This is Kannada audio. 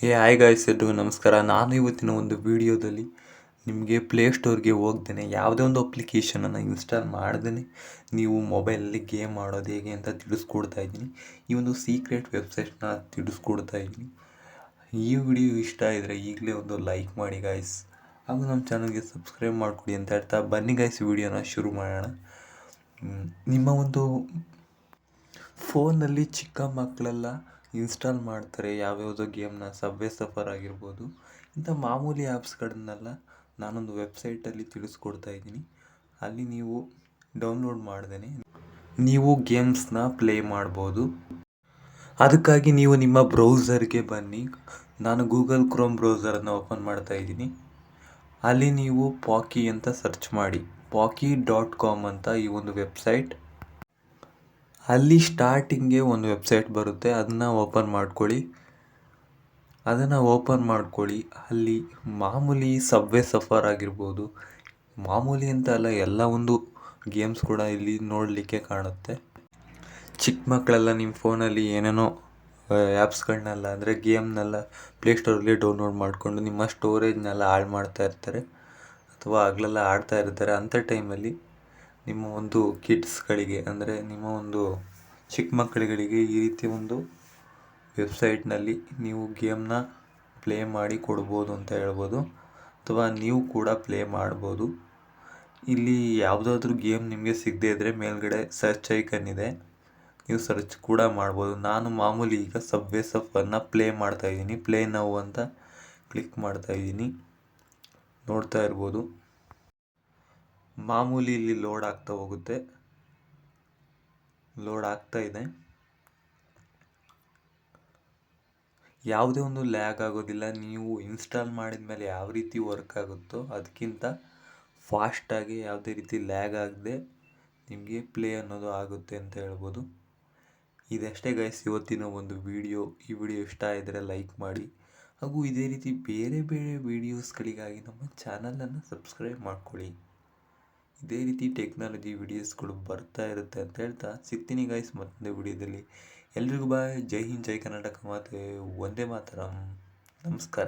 ಹಾಯ್ ಗಾಯ್ಸ್, ಎಲ್ರಿಗೂ ನಮಸ್ಕಾರ. ನಾನು ಇವತ್ತಿನ ಒಂದು ವಿಡಿಯೋದಲ್ಲಿ ನಿಮಗೆ ಪ್ಲೇಸ್ಟೋರ್ಗೆ ಹೋಗ್ದೇನೆ ಯಾವುದೇ ಒಂದು ಅಪ್ಲಿಕೇಶನನ್ನು ಇನ್ಸ್ಟಾಲ್ ಮಾಡ್ದೇ ನೀವು ಮೊಬೈಲಲ್ಲಿ ಗೇಮ್ ಆಡೋದು ಹೇಗೆ ಅಂತ ತಿಳಿಸ್ಕೊಡ್ತಾ ಇದ್ದೀನಿ. ಈ ಒಂದು ಸೀಕ್ರೆಟ್ ವೆಬ್ಸೈಟ್ನ ತಿಳಿಸ್ಕೊಡ್ತಾ ಇದ್ದೀನಿ. ಈ ವಿಡಿಯೋ ಇಷ್ಟ ಇದ್ದರೆ ಈಗಲೇ ಒಂದು ಲೈಕ್ ಮಾಡಿ ಗಾಯ್ಸ್, ಹಾಗೂ ನಮ್ಮ ಚಾನಲ್ಗೆ ಸಬ್ಸ್ಕ್ರೈಬ್ ಮಾಡಿಕೊಡಿ ಅಂತ ಹೇಳ್ತಾ ಬನ್ನಿ ಗಾಯ್ಸ್, ವಿಡಿಯೋನ ಶುರು ಮಾಡೋಣ. ನಿಮ್ಮ ಒಂದು ಫೋನಲ್ಲಿ ಚಿಕ್ಕ ಮಕ್ಕಳೆಲ್ಲ ಇನ್ಸ್ಟಾಲ್ ಮಾಡ್ತಾರೆ ಯಾವ್ಯಾವುದೋ ಗೇಮ್ನ, ಸಬ್ವೆ ಸಫರ್ ಆಗಿರ್ಬೋದು, ಇಂಥ ಮಾಮೂಲಿ ಆ್ಯಪ್ಸ್ಗಳನ್ನೆಲ್ಲ ನಾನೊಂದು ವೆಬ್ಸೈಟಲ್ಲಿ ತಿಳಿಸ್ಕೊಡ್ತಾ ಇದ್ದೀನಿ. ಅಲ್ಲಿ ನೀವು ಡೌನ್ಲೋಡ್ ಮಾಡ್ದೇ ನೀವು ಗೇಮ್ಸ್ನ ಪ್ಲೇ ಮಾಡ್ಬೋದು. ಅದಕ್ಕಾಗಿ ನೀವು ನಿಮ್ಮ ಬ್ರೌಸರ್ಗೆ ಬನ್ನಿ. ನಾನು ಗೂಗಲ್ ಕ್ರೋಮ್ ಬ್ರೌಸರನ್ನು ಓಪನ್ ಮಾಡ್ತಾ ಇದ್ದೀನಿ. ಅಲ್ಲಿ ನೀವು ಪಾಕಿ ಅಂತ ಸರ್ಚ್ ಮಾಡಿ, pocky.com ಅಂತ ಈ ಒಂದು ವೆಬ್ಸೈಟ್. ಅಲ್ಲಿ ಸ್ಟಾರ್ಟಿಂಗ್ಗೆ ಒಂದು ವೆಬ್ಸೈಟ್ ಬರುತ್ತೆ, ಅದನ್ನು ಓಪನ್ ಮಾಡ್ಕೊಳ್ಳಿ. ಅಲ್ಲಿ ಮಾಮೂಲಿ ಸಬ್ವೆ ಸಫರ್ ಆಗಿರ್ಬೋದು, ಮಾಮೂಲಿ ಅಂತ ಅಲ್ಲ, ಎಲ್ಲ ಒಂದು ಗೇಮ್ಸ್ ಕೂಡ ಇಲ್ಲಿ ನೋಡಲಿಕ್ಕೆ ಕಾಣುತ್ತೆ. ಚಿಕ್ಕ ಮಕ್ಕಳೆಲ್ಲ ನಿಮ್ಮ ಫೋನಲ್ಲಿ ಏನೇನೋ ಆ್ಯಪ್ಸ್ಗಳನ್ನೆಲ್ಲ ಅಂದರೆ ಗೇಮ್ನೆಲ್ಲ ಪ್ಲೇಸ್ಟೋರಲ್ಲಿ ಡೌನ್ಲೋಡ್ ಮಾಡಿಕೊಂಡು ನಿಮ್ಮ ಸ್ಟೋರೇಜ್ನೆಲ್ಲ ಹಾಳು ಮಾಡ್ತಾ ಇರ್ತಾರೆ, ಅಥವಾ ಹಗಲೆಲ್ಲ ಆಡ್ತಾ ಇರ್ತಾರೆ. ಅಂಥ ಟೈಮಲ್ಲಿ ನಿಮ್ಮ ಒಂದು ಕಿಡ್ಸ್ಗಳಿಗೆ ಅಂದರೆ ನಿಮ್ಮ ಒಂದು ಚಿಕ್ಕ ಮಕ್ಕಳುಗಳಿಗೆ ಈ ರೀತಿ ಒಂದು ವೆಬ್ಸೈಟ್ನಲ್ಲಿ ನೀವು ಗೇಮ್ನ ಪ್ಲೇ ಮಾಡಿ ಕೊಡ್ಬೋದು ಅಂತ ಹೇಳ್ಬೋದು, ಅಥವಾ ನೀವು ಕೂಡ ಪ್ಲೇ ಮಾಡ್ಬೋದು. ಇಲ್ಲಿ ಯಾವುದಾದ್ರೂ ಗೇಮ್ ನಿಮಗೆ ಸಿಗದೇ ಇದ್ದರೆ ಮೇಲ್ಗಡೆ ಸರ್ಚ್ ಐಕನ್ ಇದೆ, ನೀವು ಸರ್ಚ್ ಕೂಡ ಮಾಡ್ಬೋದು. ನಾನು ಮಾಮೂಲಿ ಈಗ ಸಬ್ವೆ ಸಫರ್ನ ಪ್ಲೇ ಮಾಡ್ತಾಯಿದ್ದೀನಿ. ಪ್ಲೇ ನೌ ಅಂತ ಕ್ಲಿಕ್ ಮಾಡ್ತಾಯಿದ್ದೀನಿ, ನೋಡ್ತಾ ಇರ್ಬೋದು. ಮಾಮೂಲಿ ಇಲ್ಲಿ ಲೋಡ್ ಆಗ್ತಾ ಹೋಗುತ್ತೆ, ಲೋಡ್ ಆಗ್ತಾ ಇದೆ. ಯಾವುದೇ ಒಂದು ಲ್ಯಾಗ್ ಆಗೋದಿಲ್ಲ. ನೀವು ಇನ್ಸ್ಟಾಲ್ ಮಾಡಿದ ಮೇಲೆ ಯಾವ ರೀತಿ ವರ್ಕ್ ಆಗುತ್ತೋ ಅದಕ್ಕಿಂತ ಫಾಸ್ಟಾಗಿ, ಯಾವುದೇ ರೀತಿ ಲ್ಯಾಗ್ ಆಗದೆ ನಿಮಗೆ ಪ್ಲೇ ಅನ್ನೋದು ಆಗುತ್ತೆ ಅಂತ ಹೇಳ್ಬೋದು. ಇದಷ್ಟೇ ಗೈಸ್ ಇವತ್ತಿನ ಒಂದು ವಿಡಿಯೋ. ಈ ವಿಡಿಯೋ ಇಷ್ಟ ಇದ್ದರೆ ಲೈಕ್ ಮಾಡಿ, ಹಾಗೂ ಇದೇ ರೀತಿ ಬೇರೆ ಬೇರೆ ವೀಡಿಯೋಸ್ಗಳಿಗಾಗಿ ನಮ್ಮ ಚಾನಲನ್ನು ಸಬ್ಸ್ಕ್ರೈಬ್ ಮಾಡ್ಕೊಳ್ಳಿ. ಇದೇ ರೀತಿ ಟೆಕ್ನಾಲಜಿ ವಿಡಿಯೋಸ್ಗಳು ಬರ್ತಾ ಇರುತ್ತೆ ಅಂತ ಹೇಳ್ತಾ ಸಿಗ್ತೀನಿ ಗೈಸ್ ಮತ್ತೊಂದು ವಿಡಿಯೋದಲ್ಲಿ. ಎಲ್ರಿಗೂ ಬಾಯ್. ಜೈ ಹಿಂದ್, ಜೈ ಕರ್ನಾಟಕ ಮಾತೆ, ವಂದೇ ಮಾತರಂ. ನಮಸ್ಕಾರ.